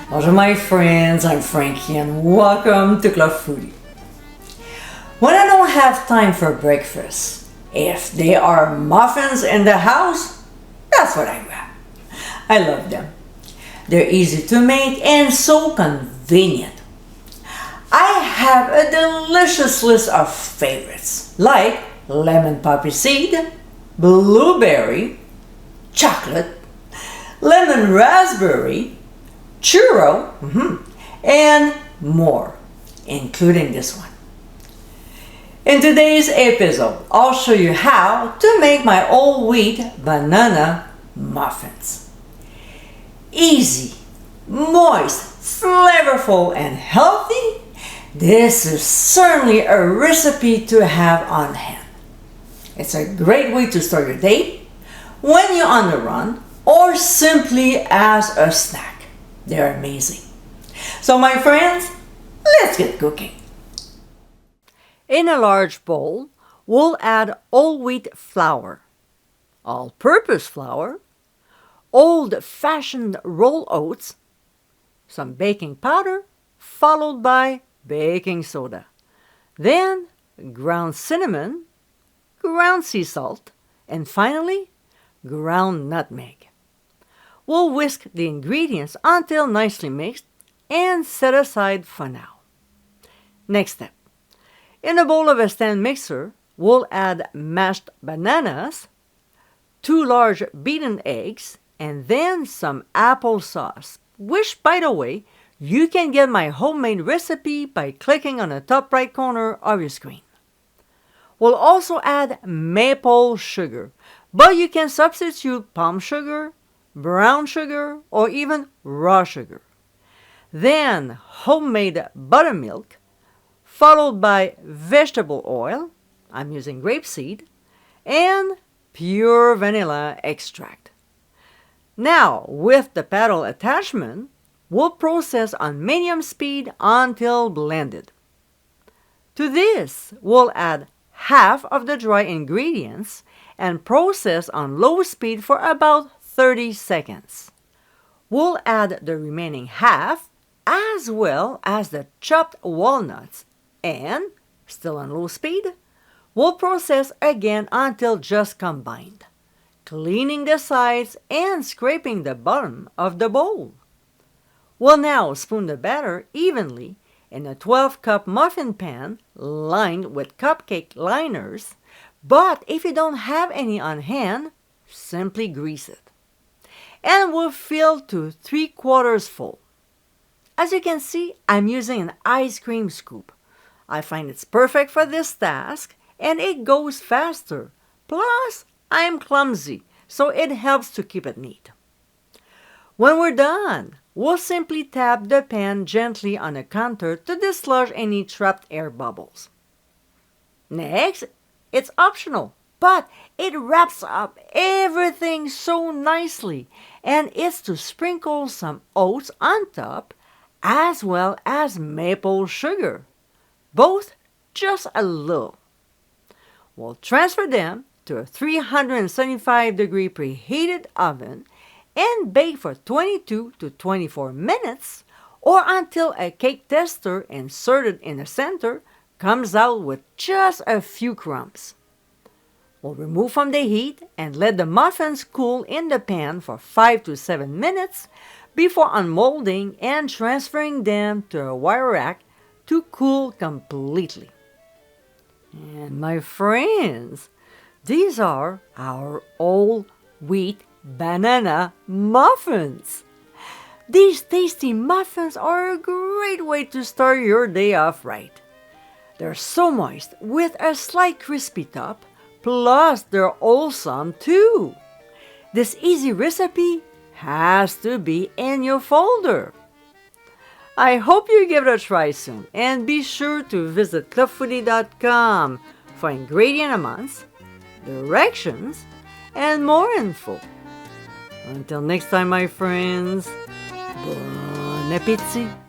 Bonjour my friends, I'm Frankie and welcome to Club Foodie. When I don't have time for breakfast, if there are muffins in the house, that's what I grab. I love them. They're easy to make and so convenient. I have a delicious list of favorites like lemon poppy seed, blueberry, chocolate, lemon raspberry, churro, and more, including this one. In today's episode, I'll show you how to make my whole wheat banana muffins. Easy, moist, flavorful, and healthy, this is certainly a recipe to have on hand. It's a great way to start your day, when you're on the run, or simply as a snack. They're amazing. So my friends, let's get cooking. In a large bowl, we'll add whole wheat flour, all-purpose flour, old-fashioned rolled oats, some baking powder, followed by baking soda. Then ground cinnamon, ground sea salt, and finally ground nutmeg. We'll whisk the ingredients until nicely mixed and set aside for now. Next step. In a bowl of a stand mixer, we'll add mashed bananas, 2 large beaten eggs, and then some applesauce, which, by the way, you can get my homemade recipe by clicking on the top right corner of your screen. We'll also add maple sugar, but you can substitute palm sugar, brown sugar, or even raw sugar. Then homemade buttermilk, followed by vegetable oil, I'm using grapeseed, and pure vanilla extract. Now, with the paddle attachment, we'll process on medium speed until blended. To this, we'll add half of the dry ingredients and process on low speed for about 30 seconds. We'll add the remaining half as well as the chopped walnuts and, still on low speed, we'll process again until just combined, cleaning the sides and scraping the bottom of the bowl. We'll now spoon the batter evenly in a 12-cup muffin pan lined with cupcake liners, but if you don't have any on hand, simply grease it. And we'll fill to 3/4 full. As you can see, I'm using an ice cream scoop. I find it's perfect for this task and it goes faster. Plus, I'm clumsy, so it helps to keep it neat. When we're done, we'll simply tap the pan gently on the counter to dislodge any trapped air bubbles. Next, it's optional, but it wraps up everything so nicely, and it's to sprinkle some oats on top as well as maple sugar, both just a little. We'll transfer them to a 375-degree preheated oven and bake for 22 to 24 minutes or until a cake tester inserted in the center comes out with just a few crumbs. We'll remove from the heat and let the muffins cool in the pan for 5 to 7 minutes before unmolding and transferring them to a wire rack to cool completely. And my friends, these are our whole wheat banana muffins. These tasty muffins are a great way to start your day off right. They're so moist with a slight crispy top, plus they're wholesome too. This easy recipe has to be in your folder. I hope you give it a try soon, and be sure to visit clubfoodie.com for ingredient amounts, directions, and more info. Until next time, my friends, bon appétit!